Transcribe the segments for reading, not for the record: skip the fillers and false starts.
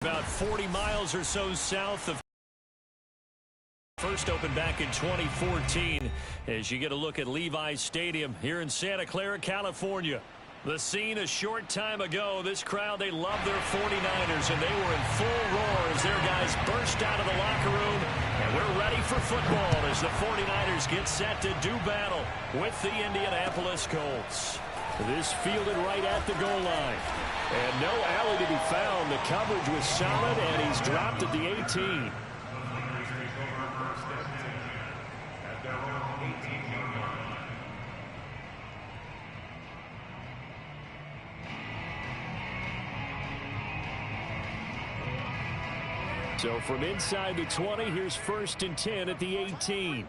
About 40 miles or so south of first opened back in 2014 as you get a look at Levi's Stadium here in Santa Clara, California. The scene a short time ago. This crowd, they love their 49ers, and they were in full roar as their guys burst out of the locker room. And we're ready for football as the 49ers get set to do battle with the Indianapolis Colts. This fielded right at the goal line. And no alley to be found. The coverage was solid, and he's dropped at the 18. So from inside the 20, here's 1st and 10 at the 18.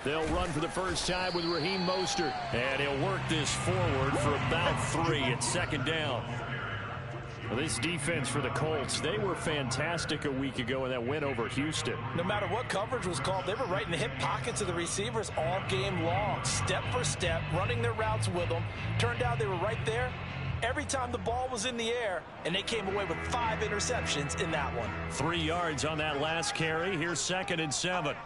They'll run for the first time with Raheem Mostert, and he'll work this forward for about 3 at 2nd down. Well, this defense for the Colts, they were fantastic a week ago in that win over Houston. No matter what coverage was called, they were right in the hip pockets of the receivers all game long, step for step, running their routes with them. Turned out they were right there every time the ball was in the air, and they came away with 5 interceptions in that one. 3 yards on that last carry. Here's 2nd and 7.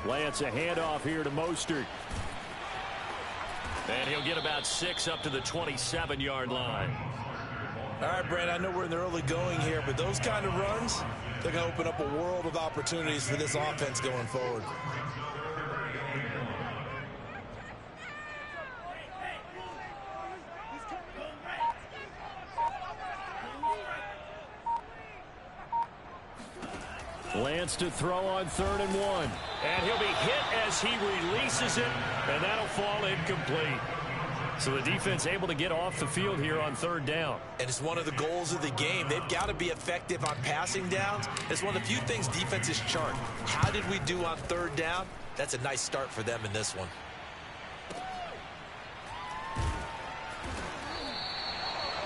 Lance, a handoff here to Mostert. And he'll get about 6 up to the 27-yard line. All right, Brand, I know we're in the early going here, but those kind of runs, they're going to open up a world of opportunities for this offense going forward. Lance to throw on 3rd and 1. And he'll be hit as he releases it, and that'll fall incomplete. So the defense able to get off the field here on 3rd down. And it's one of the goals of the game. They've got to be effective on passing downs. It's one of the few things defenses chart. How did we do on 3rd down? That's a nice start for them in this one.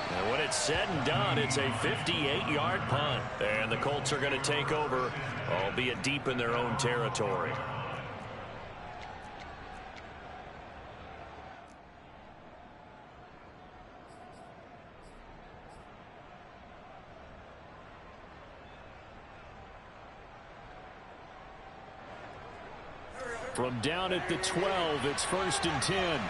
And when it's said and done, it's a 58-yard punt. And the Colts are going to take over, albeit deep in their own territory. From down at the 12, it's 1st and 10.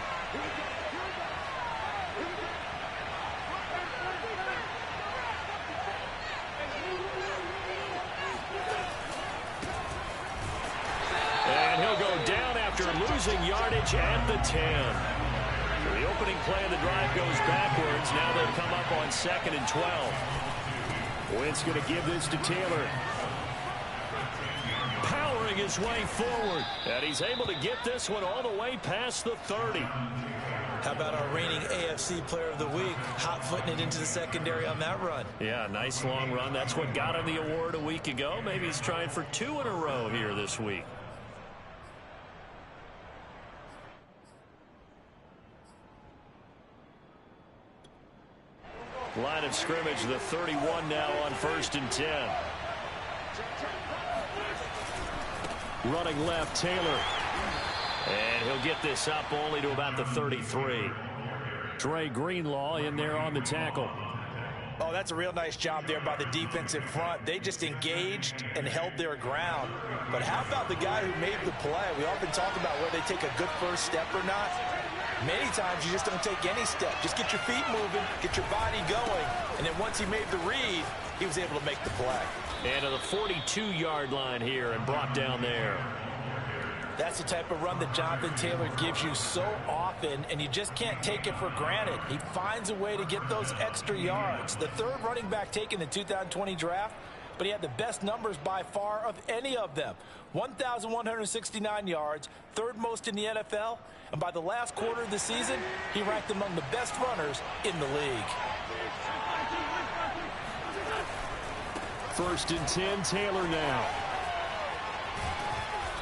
Losing yardage at the 10. So the opening play of the drive goes backwards. Now they'll come up on 2nd and 12. Wentz going to give this to Taylor. Powering his way forward. And he's able to get this one all the way past the 30. How about our reigning AFC Player of the Week, hot-footing it into the secondary on that run? Yeah, nice long run. That's what got him the award a week ago. Maybe he's trying for 2 in a row here this week. Line of scrimmage, the 31 now on 1st and 10. Running left, Taylor. And he'll get this up only to about the 33. Trey Greenlaw in there on the tackle. Oh, that's a real nice job there by the defensive front. They just engaged and held their ground. But how about the guy who made the play? We often talk about whether they take a good first step or not. Many times you just don't take any step. Just get your feet moving, get your body going, and then once he made the read, he was able to make the play. And to the 42-yard line here and brought down there. That's the type of run that Jonathan Taylor gives you so often, and you just can't take it for granted. He finds a way to get those extra yards. The 3rd running back taken in the 2020 draft, but he had the best numbers by far of any of them. 1,169 yards, 3rd most in the NFL, and by the last quarter of the season, he ranked among the best runners in the league. 1st and 10, Taylor now.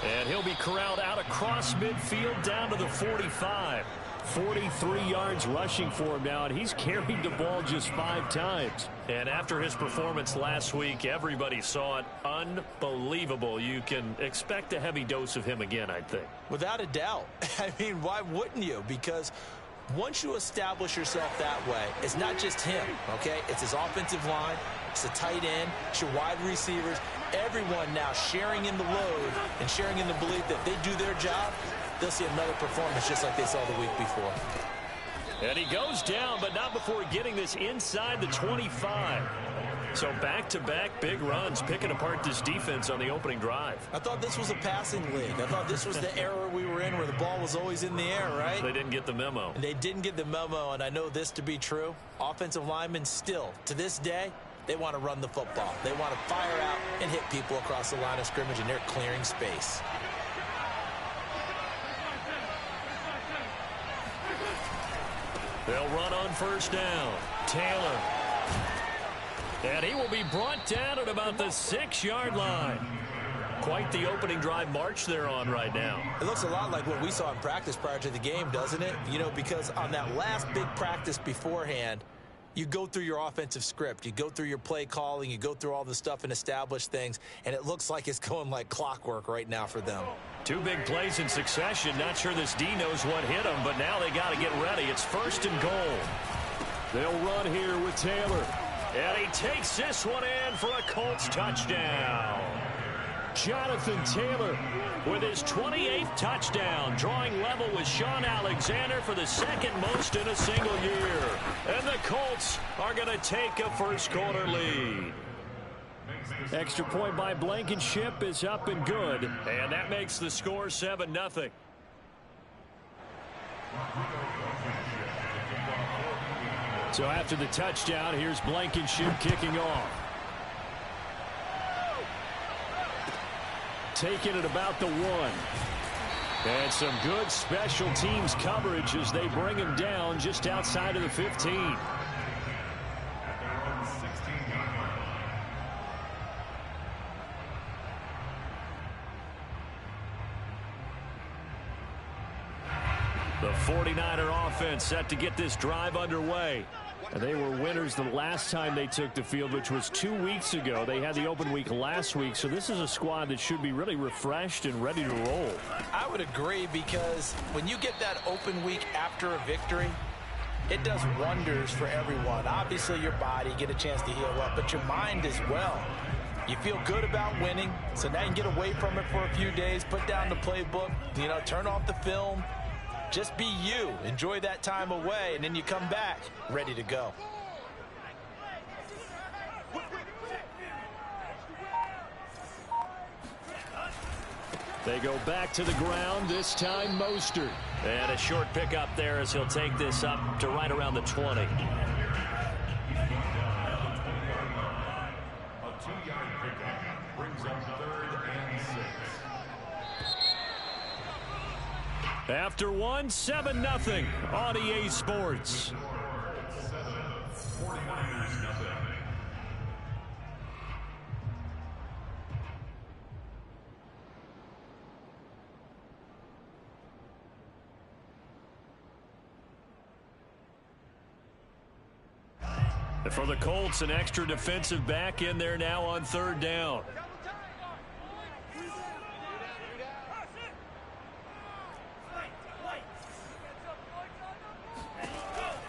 And he'll be corralled out across midfield down to the 45. 43 yards rushing for him now, and he's carried the ball just 5 times. And after his performance last week, everybody saw it. Unbelievable. You can expect a heavy dose of him again, I think. Without a doubt. I mean, why wouldn't you? Because once you establish yourself that way, it's not just him, okay? It's his offensive line, it's the tight end, it's your wide receivers, everyone now sharing in the load and sharing in the belief that if they do their job, they'll see another performance just like they saw the week before. And he goes down, but not before getting this inside the 25. So back-to-back big runs, picking apart this defense on the opening drive. I thought this was a passing league. I thought this was the era we were in where the ball was always in the air, right? They didn't get the memo. And they didn't get the memo, and I know this to be true. Offensive linemen still, to this day, they want to run the football. They want to fire out and hit people across the line of scrimmage, and they're clearing space. They'll run on first down. Taylor. And he will be brought down at about the 6-yard line. Quite the opening drive march they're on right now. It looks a lot like what we saw in practice prior to the game, doesn't it? You know, because on that last big practice beforehand, you go through your offensive script. You go through your play calling. You go through all the stuff and establish things. And it looks like it's going like clockwork right now for them. 2 big plays in succession. Not sure this D knows what hit them, but now they got to get ready. It's 1st and goal. They'll run here with Taylor. And he takes this one in for a Colts touchdown. Jonathan Taylor with his 28th touchdown, drawing level with Sean Alexander for the 2nd most in a single year. And the Colts are going to take a first-quarter lead. Extra point by Blankenship is up and good. And that makes the score 7-0. So after the touchdown, here's Blankenship kicking off. Taking it about the 1. And some good special teams coverage as they bring him down just outside of the 15. The 49er offense set to get this drive underway. And they were winners the last time they took the field, which was 2 weeks ago. They had the open week last week, so this is a squad that should be really refreshed and ready to roll. I would agree, because when you get that open week after a victory, it does wonders for everyone. Obviously, your body, get a chance to heal up, but your mind as well. You feel good about winning, so now you can get away from it for a few days, put down the playbook, you know, turn off the film. Just be you. Enjoy that time away, and then you come back ready to go. They go back to the ground, this time Mostert. And a short pickup there as he'll take this up to right around the 20. A 2-yard pickup brings up 3rd and 6. After 1, 7-0 on EA Sports. 49ers nothing. For the Colts, an extra defensive back in there now on 3rd down.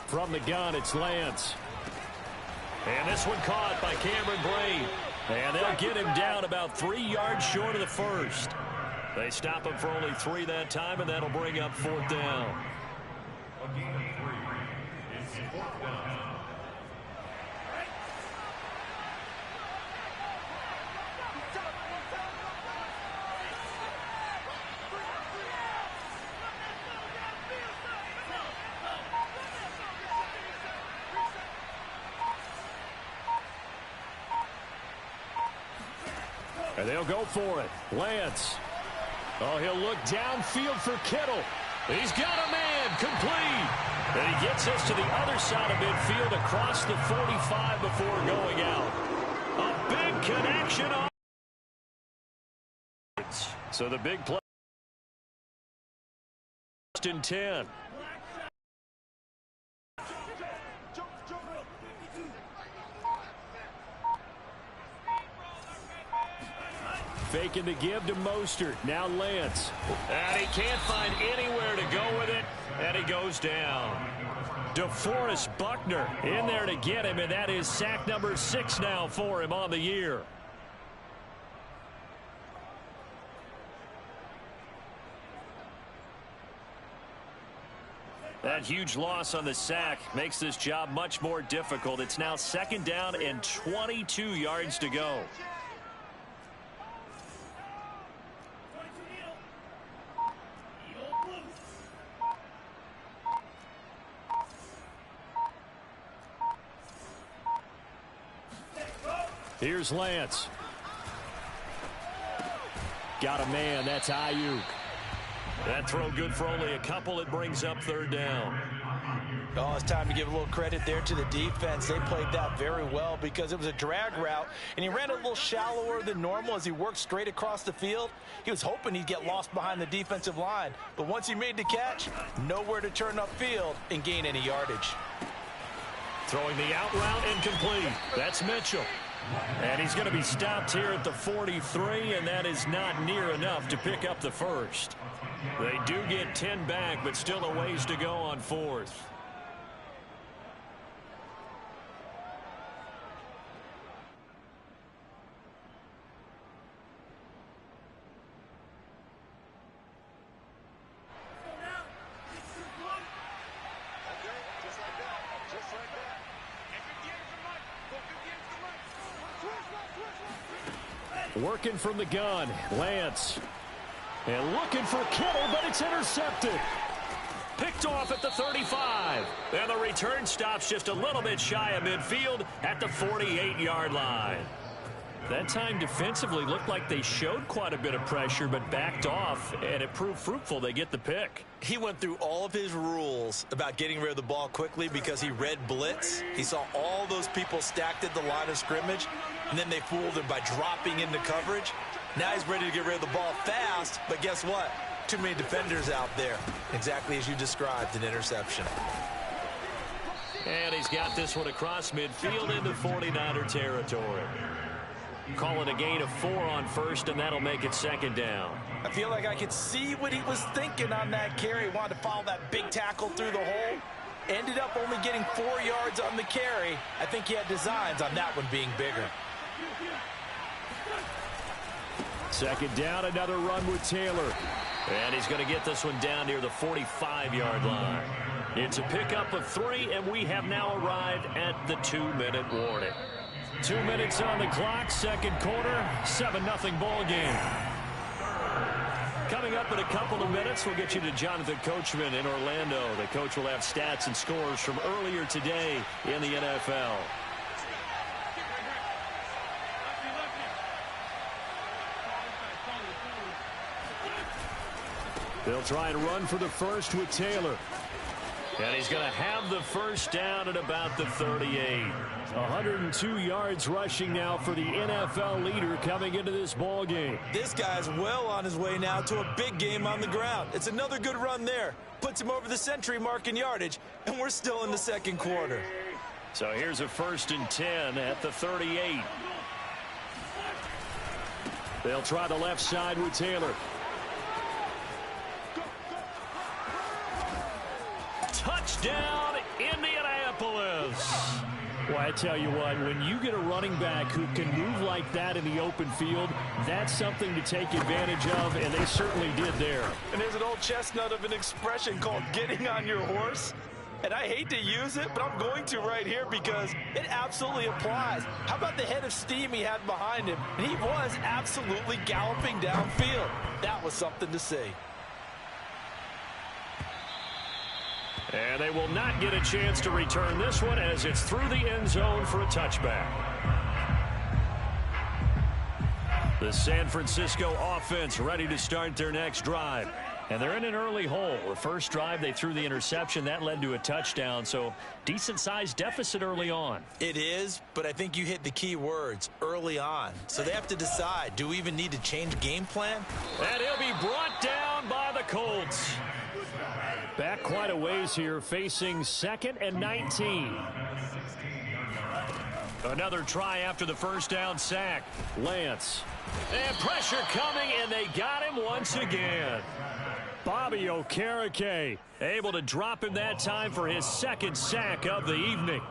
From the gun, it's Lance. And this one caught by Cameron Brate. And they'll get him down about 3 yards short of the 1st. They stop him for only 3 that time, and that'll bring up 4th down. A gain of 3. It's 4th down. And they'll go for it. Lance. Oh, he'll look downfield for Kittle. He's got a man, complete. And he gets us to the other side of midfield across the 45 before going out. A big connection on. So the big play. In 10. faking the give to Mostert. Now Lance. And he can't find anywhere to go with it, and he goes down. DeForest Buckner in there to get him, and that is sack number 6 now for him on the year. That huge loss on the sack makes this job much more difficult. It's now 2nd down and 22 yards to go. Here's Lance. Got a man. That's Ayuk. That throw good for only a couple. It brings up 3rd down. Oh, it's time to give a little credit there to the defense. They played that very well because it was a drag route, and he ran a little shallower than normal as he worked straight across the field. He was hoping he'd get lost behind the defensive line, but once he made the catch, nowhere to turn upfield and gain any yardage. Throwing the out route incomplete. That's Mitchell. And he's going to be stopped here at the 43, and that is not near enough to pick up the first. They do get 10 back, but still a ways to go on 4th. Working from the gun, Lance. And looking for Kittle, but it's intercepted. Picked off at the 35. And the return stops just a little bit shy of midfield at the 48-yard line. That time defensively looked like they showed quite a bit of pressure, but backed off, and it proved fruitful. They get the pick. He went through all of his rules about getting rid of the ball quickly because he read blitz. He saw all those people stacked at the line of scrimmage, and then they fooled him by dropping into coverage. Now he's ready to get rid of the ball fast, but guess what? Too many defenders out there. Exactly as you described, an interception. And he's got this one across midfield into 49er territory. Call it a gain of 4 on 1st, and that'll make it 2nd down. I feel like I could see what he was thinking on that carry. He wanted to follow that big tackle through the hole. Ended up only getting 4 yards on the carry. I think he had designs on that one being bigger. 2nd down, another run with Taylor. And he's going to get this one down near the 45-yard line. It's a pickup of 3, and we have now arrived at the 2-minute warning. 2 minutes on the clock, 2nd quarter, 7-0 ball game. Coming up in a couple of minutes, we'll get you to Jonathan Coachman in Orlando. The coach will have stats and scores from earlier today in the NFL. They'll try and run for the first with Taylor. And he's going to have the first down at about the 38. 102 yards rushing now for the NFL leader coming into this ball game. This guy's well on his way now to a big game on the ground. It's another good run there. Puts him over the century mark in yardage, and we're still in the 2nd quarter. So here's a 1st and 10 at the 38. They'll try the left side with Taylor. Touchdown, Indianapolis. Well, I tell you what, when you get a running back who can move like that in the open field, that's something to take advantage of, and they certainly did there. And there's an old chestnut of an expression called getting on your horse. And I hate to use it, but I'm going to right here because it absolutely applies. How about the head of steam he had behind him? And he was absolutely galloping downfield. That was something to see. And they will not get a chance to return this one as it's through the end zone for a touchback. The San Francisco offense ready to start their next drive. And they're in an early hole. The first drive, they threw the interception. That led to a touchdown, so decent-sized deficit early on. It is, but I think you hit the key words, early on. So they have to decide, do we even need to change game plan? And he'll be brought down by the Colts. Back quite a ways here, facing 2nd and 19. Another try after the first down sack. Lance. And pressure coming, and they got him once again. Bobby Okereke able to drop him that time for his second sack of the evening.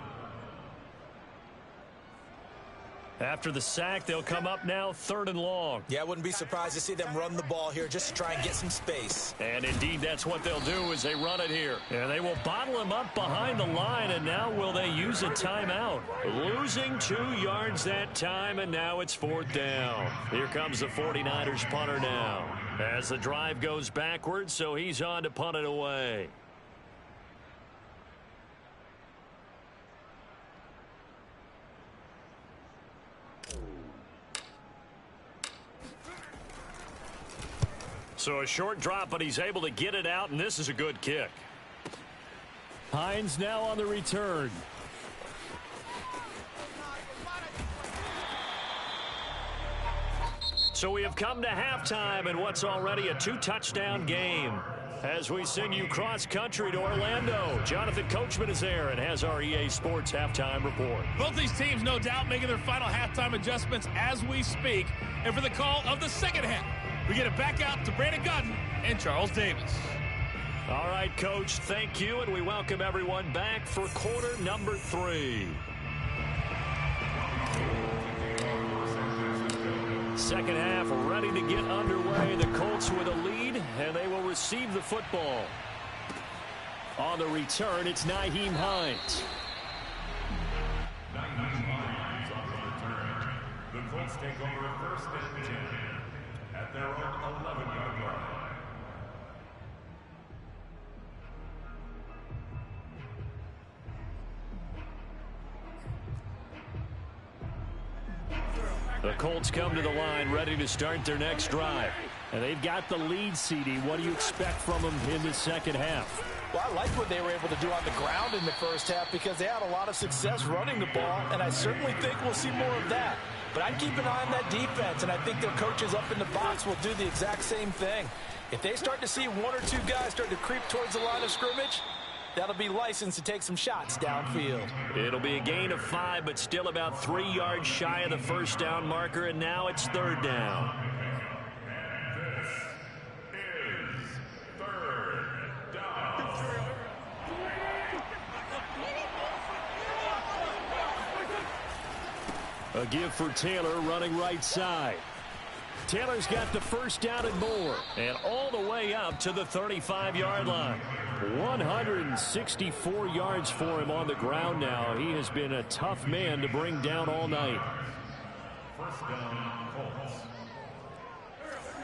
After the sack, they'll come up now 3rd and long. Yeah, I wouldn't be surprised to see them run the ball here just to try and get some space. And indeed, that's what they'll do as they run it here. And they will bottle him up behind the line, and now will they use a timeout? Losing 2 yards that time, and now it's 4th down. Here comes the 49ers punter now. As the drive goes backwards, so he's on to punt it away. So a short drop, but he's able to get it out, and this is a good kick. Hines now on the return. So we have come to halftime in what's already a 2-touchdown game. As we send you cross-country to Orlando, Jonathan Coachman is there and has our EA Sports halftime report. Both these teams, no doubt, making their final halftime adjustments as we speak. And for the call of the second half, we get it back out to Brandon Gutton and Charles Davis. All right, Coach, thank you, and we welcome everyone back for quarter number 3. Second half ready to get underway. The Colts with a lead, and they will receive the football. On the return, it's Nyheim Hines. Nyheim Hines on the return. The Colts take over 1st and 10 at their own 11-yard line. The Colts come to the line ready to start their next drive. And they've got the lead, CD. What do you expect from them in the second half? Well, I like what they were able to do on the ground in the first half because they had a lot of success running the ball, and I certainly think we'll see more of that. But I'd keep an eye on that defense, and I think their coaches up in the box will do the exact same thing. If they start to see 1 or 2 guys start to creep towards the line of scrimmage, that'll be licensed to take some shots downfield. It'll be a gain of 5, but still about 3 yards shy of the first down marker, and now it's 3rd down. This is 3rd down. A give for Taylor running right side. Taylor's got the first down and more, and all the way up to the 35-yard line. 164 yards for him on the ground now. He has been a tough man to bring down all night. 1st down, Colts.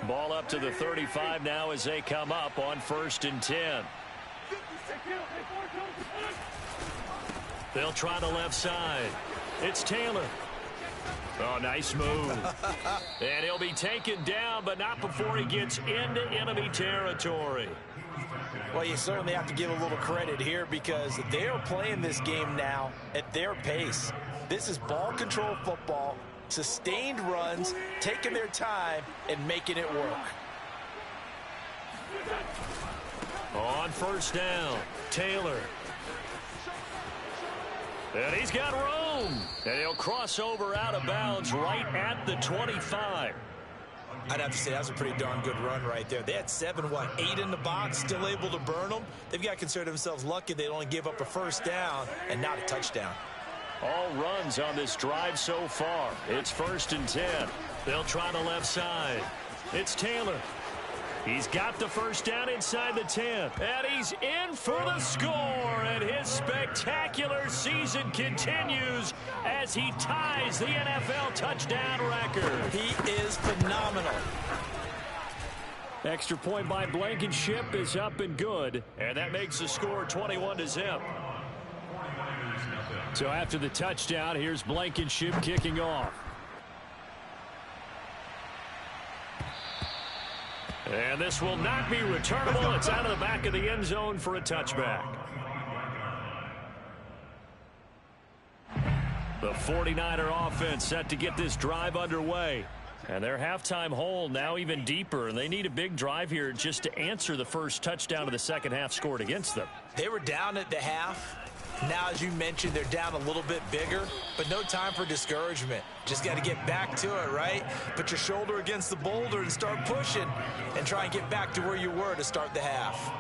Ball up to the 35 now as they come up on 1st and 10. They'll try the left side. It's Taylor. Oh, nice move. And he'll be taken down, but not before he gets into enemy territory. Well, you certainly have to give a little credit here because they are playing this game now at their pace. This is ball control football, sustained runs, taking their time, and making it work. On 1st down, Taylor. And he's got room. And he'll cross over out of bounds right at the 25. I'd have to say that's a pretty darn good run right there. They had 8 in the box, still able to burn them. They've got to consider themselves lucky they only gave up a first down and not a touchdown. All runs on this drive so far. It's 1st and 10. They'll try the left side. It's Taylor. He's got the first down inside the 10. And he's in for the score. And his spectacular season continues as he ties the NFL touchdown record. He is phenomenal. Extra point by Blankenship is up and good. And that makes the score 21-0. So after the touchdown, here's Blankenship kicking off. And this will not be returnable. It's out of the back of the end zone for a touchback. The 49er offense set to get this drive underway. And their halftime hole now even deeper. And they need a big drive here just to answer the first touchdown of the second half scored against them. They were down at the half. Now, as you mentioned, they're down a little bit bigger, but no time for discouragement. Just got to get back to it, right? Put your shoulder against the boulder and start pushing and try and get back to where you were to start the half.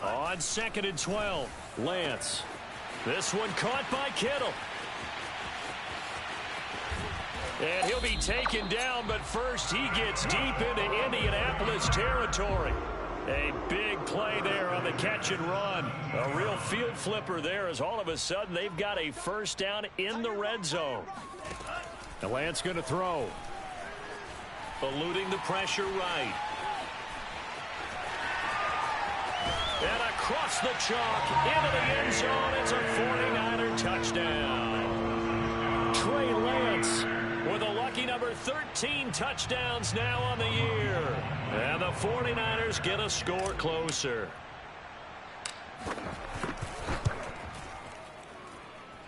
On 2nd and 12, Lance. This one caught by Kittle. And he'll be taken down, but first he gets deep into Indianapolis territory. A big play there on the catch and run. A real field flipper there as all of a sudden they've got a first down in the red zone. And Lance going to throw. Eluding the pressure right. And across the chalk into the end zone. It's a 49er touchdown. Trey Lance with a lucky number 13 touchdowns now on the year. And the 49ers get a score closer.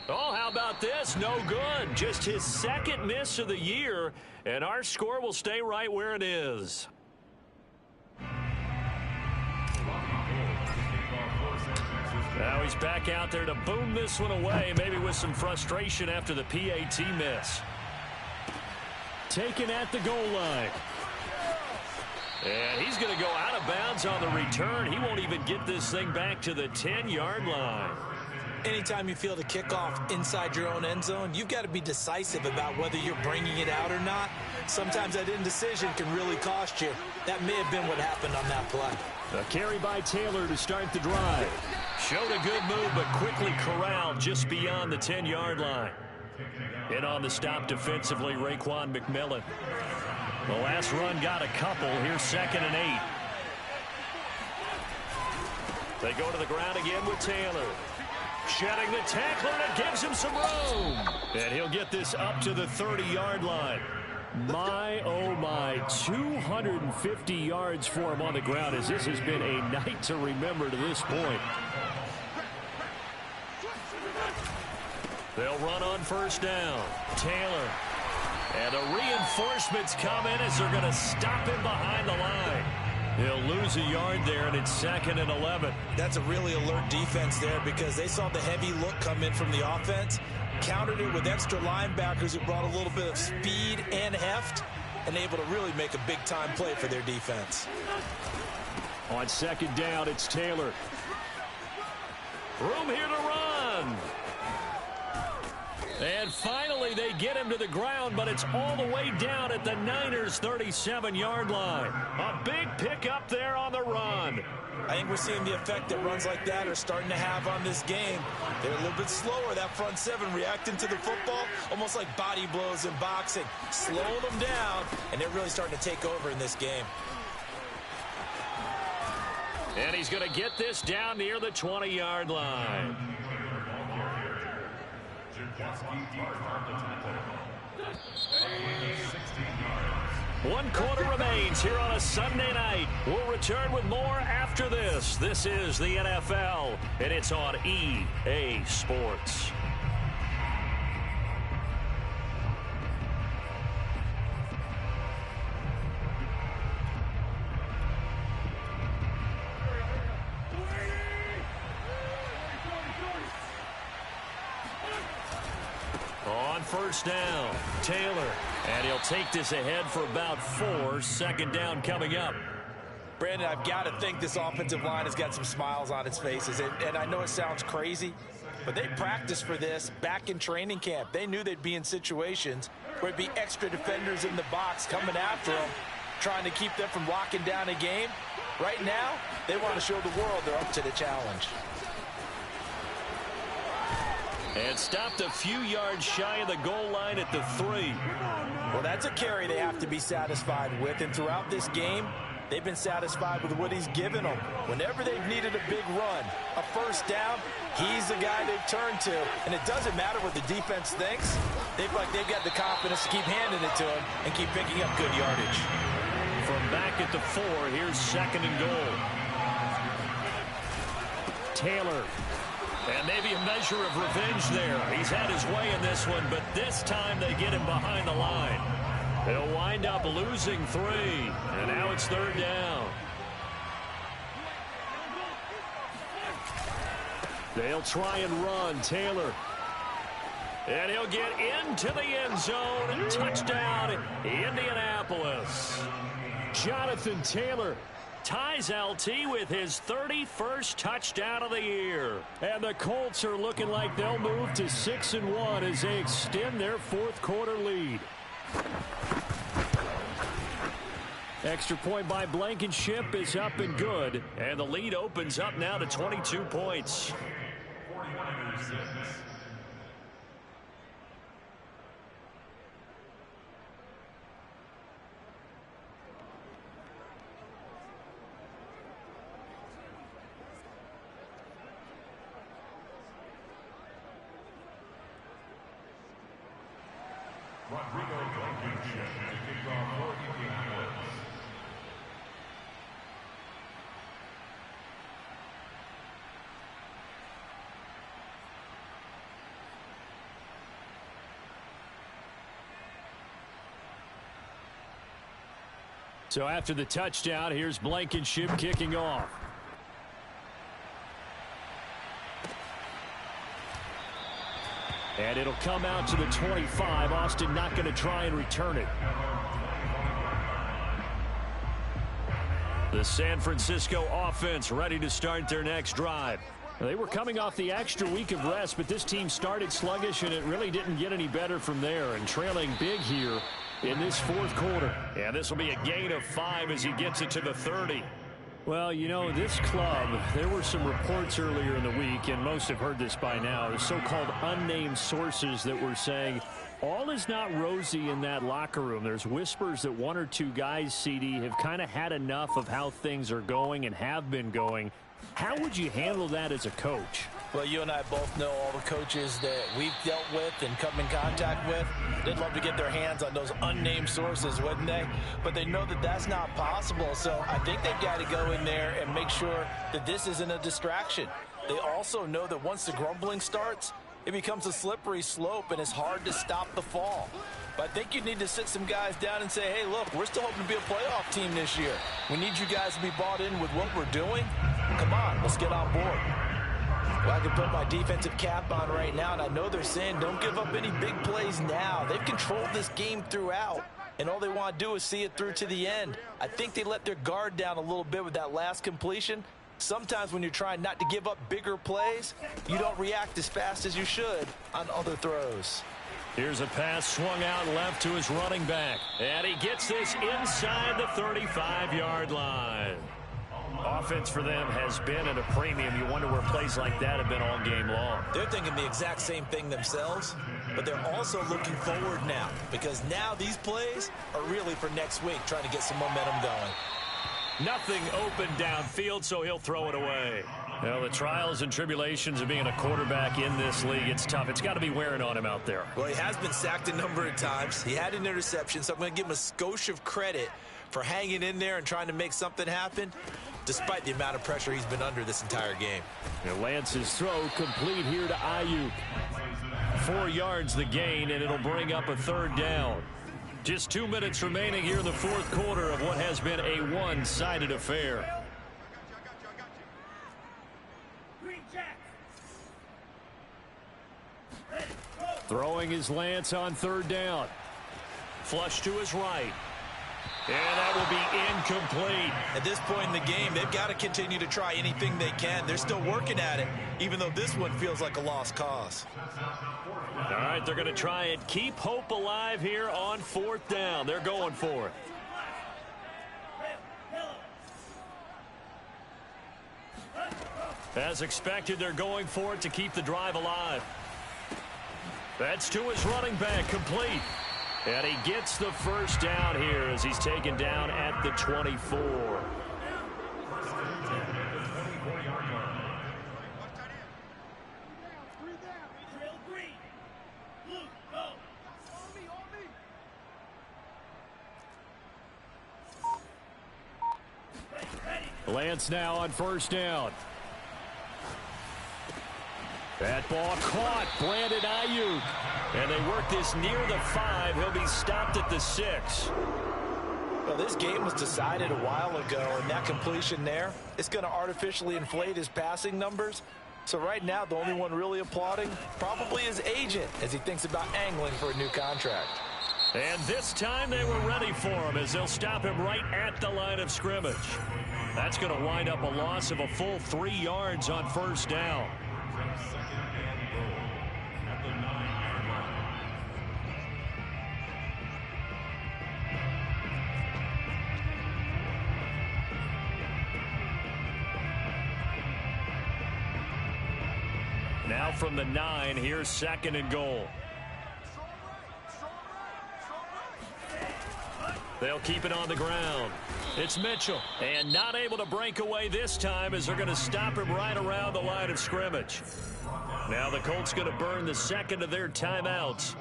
Oh, how about this? No good. Just his second miss of the year. And our score will stay right where it is. Now he's back out there to boom this one away, maybe with some frustration after the PAT miss. Taken at the goal line. And he's going to go out of bounds on the return. He won't even get this thing back to the 10-yard line. Anytime you feel the kickoff inside your own end zone, you've got to be decisive about whether you're bringing it out or not. Sometimes that indecision can really cost you. That may have been what happened on that play. A carry by Taylor to start the drive. Showed a good move, but quickly corralled just beyond the 10-yard line. In on the stop defensively, Raekwon McMillan. The last run got a couple. Here's 2nd and 8. They go to the ground again with Taylor. Shedding the tackler, and it gives him some room. And he'll get this up to the 30-yard line. My, oh my, 250 yards for him on the ground as this has been a night to remember to this point. They'll run on first down. Taylor. And the reinforcements come in as they're going to stop him behind the line. He'll lose a yard there, and it's 2nd and 11. That's a really alert defense there because they saw the heavy look come in from the offense, countered it with extra linebackers who brought a little bit of speed and heft, and able to really make a big-time play for their defense. On 2nd down, it's Taylor. Room here to run. And finally, they get him to the ground, but it's all the way down at the Niners' 37-yard line. A big pickup there on the run. I think we're seeing the effect that runs like that are starting to have on this game. They're a little bit slower, that front seven, reacting to the football, almost like body blows in boxing, slowing them down, and they're really starting to take over in this game. And he's going to get this down near the 20-yard line. One quarter remains here on a Sunday night. We'll return with more after this. This is the NFL, and it's on EA Sports. On first down, Taylor. And he'll take this ahead for about 4. 2nd down coming up. Brandon, I've got to think this offensive line has got some smiles on its faces. And I know it sounds crazy, but they practiced for this back in training camp. They knew they'd be in situations where it'd be extra defenders in the box coming after them, trying to keep them from locking down a game. Right now, they want to show the world they're up to the challenge. And stopped a few yards shy of the goal line at the 3. Well, that's a carry they have to be satisfied with. And throughout this game, they've been satisfied with what he's given them. Whenever they've needed a big run, a first down, he's the guy they've turned to. And it doesn't matter what the defense thinks. They've got the confidence to keep handing it to him and keep picking up good yardage. From back at the 4, here's 2nd and goal. Taylor. And maybe a measure of revenge there. He's had his way in this one, but this time they get him behind the line. They'll wind up losing 3, and now it's 3rd down. They'll try and run. Taylor. And he'll get into the end zone. Touchdown, Indianapolis. Jonathan Taylor ties LT with his 31st touchdown of the year. And the Colts are looking like they'll move to 6-1 as they extend their fourth quarter lead. Extra point by Blankenship is up and good. And the lead opens up now to 22 points. So after the touchdown, here's Blankenship kicking off. And it'll come out to the 25. Austin not going to try and return it. The San Francisco offense ready to start their next drive. They were coming off the extra week of rest, but this team started sluggish, and it really didn't get any better from there. And trailing big here in this fourth quarter. And this will be a gain of 5 as he gets it to the 30. Well, you know, this club, there were some reports earlier in the week, and most have heard this by now, the so-called unnamed sources that were saying all is not rosy in that locker room. There's whispers that 1 or 2 guys, CD, have kind of had enough of how things are going and have been going. How would you handle that as a coach? Well, you and I both know all the coaches that we've dealt with and come in contact with. They'd love to get their hands on those unnamed sources, wouldn't they? But they know that that's not possible. So I think they've got to go in there and make sure that this isn't a distraction. They also know that once the grumbling starts, it becomes a slippery slope and it's hard to stop the fall. But I think you need to sit some guys down and say, hey, look, we're still hoping to be a playoff team this year. We need you guys to be bought in with what we're doing. Come on, let's get on board. Well, I can put my defensive cap on right now, and I know they're saying don't give up any big plays now. They've controlled this game throughout, and all they want to do is see it through to the end. I think they let their guard down a little bit with that last completion. Sometimes when you're trying not to give up bigger plays, you don't react as fast as you should on other throws. Here's a pass swung out left to his running back, and he gets this inside the 35-yard line. Offense for them has been at a premium. You wonder where plays like that have been all game long. They're thinking the exact same thing themselves, but they're also looking forward now because now these plays are really for next week, trying to get some momentum going. Nothing open downfield, so he'll throw it away. Well, the trials and tribulations of being a quarterback in this league, it's tough. It's got to be wearing on him out there. Well, he has been sacked a number of times. He had an interception, so I'm going to give him a skosh of credit for hanging in there and trying to make something happen, despite the amount of pressure he's been under this entire game. And Lance's throw complete here to Ayuk. 4 yards the gain, and it'll bring up a 3rd down. Just 2 minutes remaining here in the fourth quarter of what has been a one-sided affair. Throwing is Lance on 3rd down. Flush to his right. And that will be incomplete. At this point in the game, they've got to continue to try anything they can. They're still working at it, even though this one feels like a lost cause. All right, they're going to try and keep hope alive here on 4th down. They're going for it. As expected, they're going for it to keep the drive alive. That's to his running back, complete. And he gets the 1st down here as he's taken down at the 24. Lance now on 1st down. That ball caught. Brandon Ayuk. And they work this near the 5. He'll be stopped at the 6. Well, this game was decided a while ago, and that completion there, it's going to artificially inflate his passing numbers. So right now, the only one really applauding probably his agent as he thinks about angling for a new contract. And this time they were ready for him as they'll stop him right at the line of scrimmage. That's going to wind up a loss of a full 3 yards on first down. Now from the 9, here's 2nd and goal. They'll keep it on the ground. It's Mitchell, and not able to break away this time as they're going to stop him right around the line of scrimmage. Now the Colts going to burn the 2nd of their timeouts.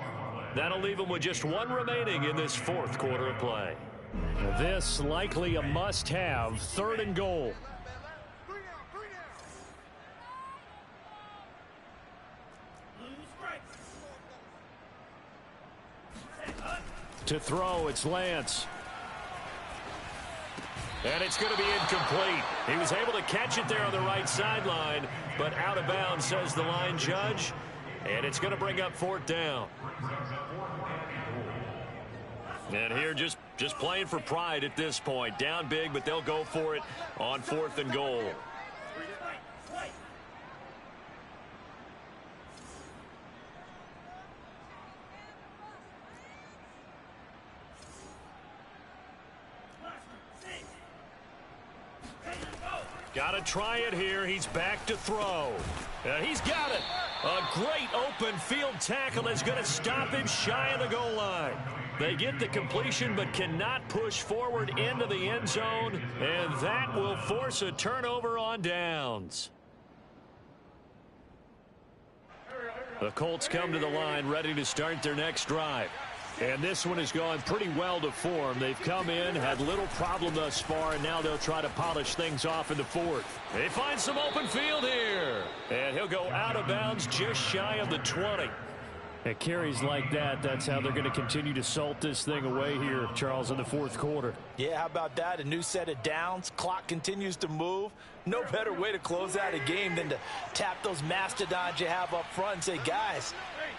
That'll leave them with just 1 remaining in this 4th quarter of play. This likely a must-have, 3rd and goal. To throw, it's Lance. And it's going to be incomplete. He was able to catch it there on the right sideline, but out of bounds, says the line judge. And it's going to bring up 4th down. And here just playing for pride at this point. Down big, but they'll go for it on 4th and goal. Got to try it here. He's back to throw. He's got it. A great open field tackle is going to stop him shy of the goal line. They get the completion but cannot push forward into the end zone, and that will force a turnover on downs. The Colts come to the line ready to start their next drive. And this one has gone pretty well to form. They've come in, had little problem thus far, and now they'll try to polish things off in the 4th. They find some open field here. And he'll go out of bounds just shy of the 20. At carries like that, that's how they're going to continue to salt this thing away here, Charles, in the 4th quarter. Yeah, how about that? A new set of downs. Clock continues to move. No better way to close out a game than to tap those mastodons you have up front and say, guys,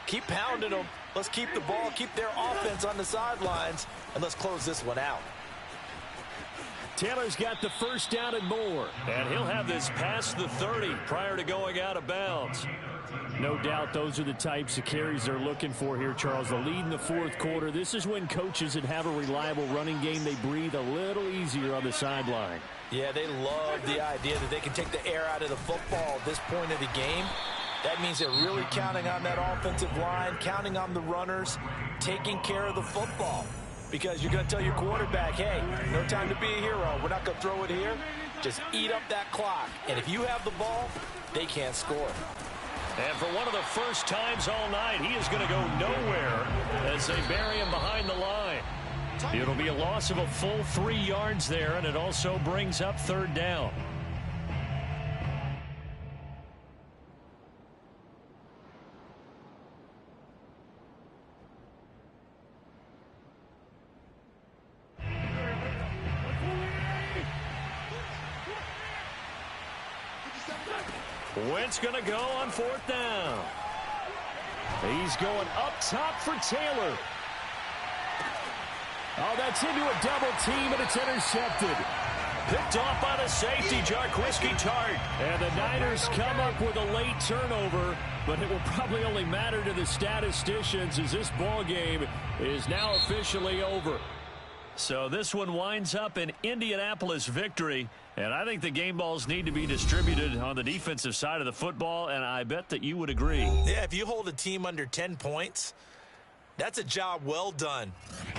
keep pounding them. Let's keep the ball, keep their offense on the sidelines, and let's close this one out. Taylor's got the 1st down and more, and he'll have this past the 30 prior to going out of bounds. No doubt those are the types of carries they're looking for here, Charles. The lead in the 4th quarter. This is when coaches that have a reliable running game, they breathe a little easier on the sideline. Yeah, they love the idea that they can take the air out of the football at this point of the game. That means they're really counting on that offensive line, counting on the runners, taking care of the football. Because you're going to tell your quarterback, hey, no time to be a hero. We're not going to throw it here. Just eat up that clock. And if you have the ball, they can't score. And for one of the first times all night, he is going to go nowhere as they bury him behind the line. It'll be a loss of a full 3 yards there, and it also brings up 3rd down. Wentz going to go on 4th down. He's going up top for Taylor. Oh, that's into a double team, and it's intercepted. Picked off by the safety, Jarquiski Tart. And the Niners come up with a late turnover, but it will probably only matter to the statisticians as this ball game is now officially over. So this one winds up an Indianapolis victory, and I think the game balls need to be distributed on the defensive side of the football, and I bet that you would agree. Yeah, if you hold a team under 10 points, that's a job well done,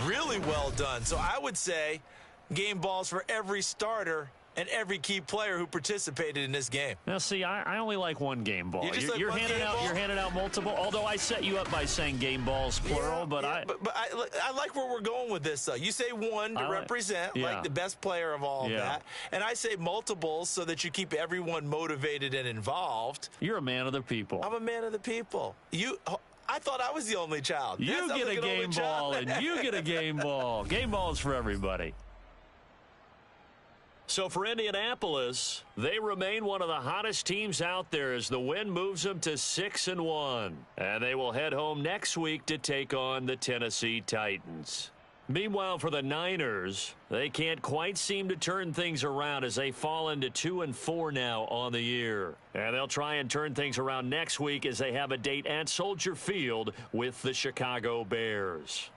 really well done. So I would say game balls for every starter and every key player who participated in this game. Now, see, I only like one game ball. You're handing out multiple. Although I set you up by saying game balls plural, but I like where we're going with this. Though you say one to represent like the best player of all of that, and I say multiples so that you keep everyone motivated and involved. You're a man of the people. I'm a man of the people. I thought I was the only child. You get a game ball, and you get a game ball. Game balls for everybody. So for Indianapolis, they remain one of the hottest teams out there as the win moves them to 6-1. And they will head home next week to take on the Tennessee Titans. Meanwhile, for the Niners, they can't quite seem to turn things around as they fall into 2-4 now on the year. And they'll try and turn things around next week as they have a date at Soldier Field with the Chicago Bears.